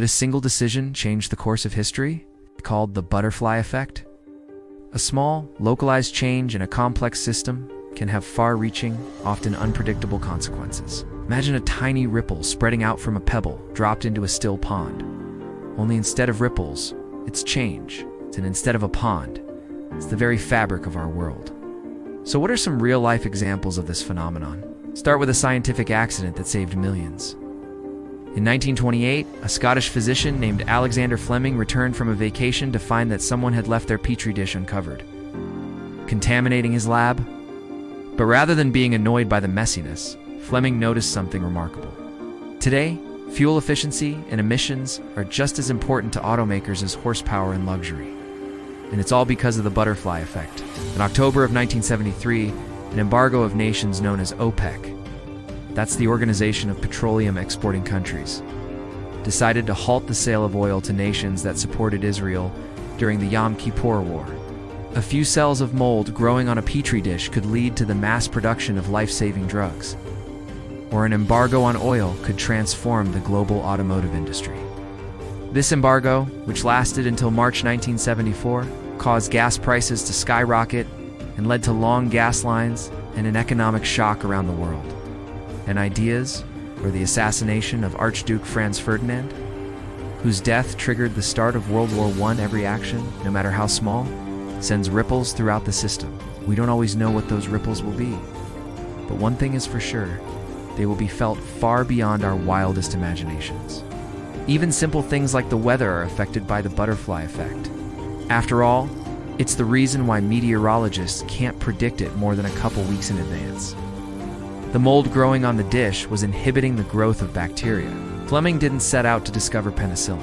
Could a single decision change the course of history? Called the butterfly effect? A small, localized change in a complex system can have far-reaching, often unpredictable consequences. Imagine a tiny ripple spreading out from a pebble dropped into a still pond. Only instead of ripples, it's change. And instead of a pond, it's the very fabric of our world. So what are some real-life examples of this phenomenon? Start with a scientific accident that saved millions. In 1928, a Scottish physician named Alexander Fleming returned from a vacation to find that someone had left their petri dish uncovered, contaminating his lab. But rather than being annoyed by the messiness, Fleming noticed something remarkable. Today, fuel efficiency and emissions are just as important to automakers as horsepower and luxury. And it's all because of the butterfly effect. In October of 1973, an embargo of nations known as OPEC, that's the Organization of Petroleum Exporting Countries, decided to halt the sale of oil to nations that supported Israel during the Yom Kippur War. A few cells of mold growing on a petri dish could lead to the mass production of life-saving drugs. Or an embargo on oil could transform the global automotive industry. This embargo, which lasted until March 1974, caused gas prices to skyrocket and led to long gas lines and an economic shock around the world. And ideas, or the assassination of Archduke Franz Ferdinand, whose death triggered the start of World War I. Every action, no matter how small, sends ripples throughout the system. We don't always know what those ripples will be. But one thing is for sure, they will be felt far beyond our wildest imaginations. Even simple things like the weather are affected by the butterfly effect. After all, it's the reason why meteorologists can't predict it more than a couple weeks in advance. The mold growing on the dish was inhibiting the growth of bacteria. Fleming didn't set out to discover penicillin.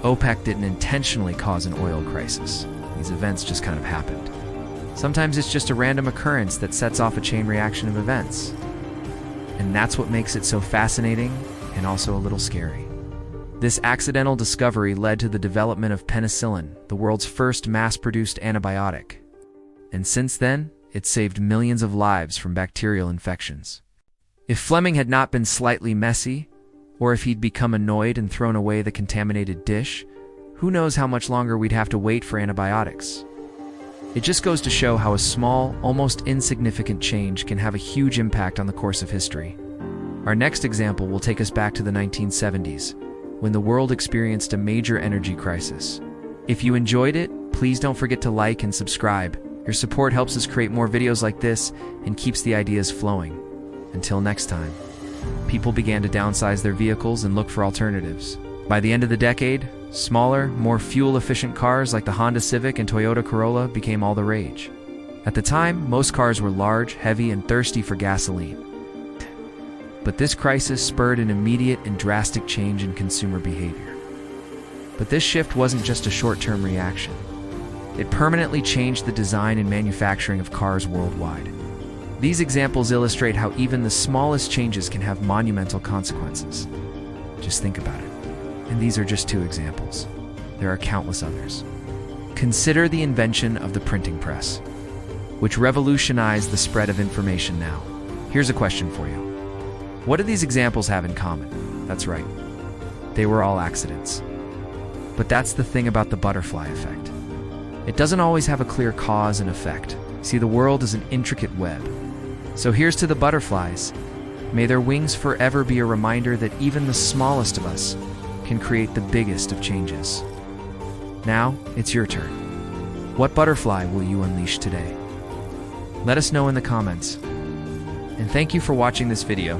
OPEC didn't intentionally cause an oil crisis. These events just kind of happened. Sometimes it's just a random occurrence that sets off a chain reaction of events. And that's what makes it so fascinating and also a little scary. This accidental discovery led to the development of penicillin, the world's first mass-produced antibiotic. And since then, it's saved millions of lives from bacterial infections. If Fleming had not been slightly messy, or if he'd become annoyed and thrown away the contaminated dish, who knows how much longer we'd have to wait for antibiotics. It just goes to show how a small, almost insignificant change can have a huge impact on the course of history. Our next example will take us back to the 1970s, when the world experienced a major energy crisis. If you enjoyed it, please don't forget to like and subscribe. Your support helps us create more videos like this and keeps the ideas flowing. Until next time, people began to downsize their vehicles and look for alternatives. By the end of the decade, smaller, more fuel-efficient cars like the Honda Civic and Toyota Corolla became all the rage. At the time, most cars were large, heavy, and thirsty for gasoline. But this crisis spurred an immediate and drastic change in consumer behavior. But this shift wasn't just a short-term reaction. It permanently changed the design and manufacturing of cars worldwide. These examples illustrate how even the smallest changes can have monumental consequences. Just think about it. And these are just two examples. There are countless others. Consider the invention of the printing press, which revolutionized the spread of information now. Here's a question for you. What do these examples have in common? That's right. They were all accidents. But that's the thing about the butterfly effect. It doesn't always have a clear cause and effect. See, the world is an intricate web. So here's to the butterflies. May their wings forever be a reminder that even the smallest of us can create the biggest of changes. Now, it's your turn. What butterfly will you unleash today? Let us know in the comments. And thank you for watching this video.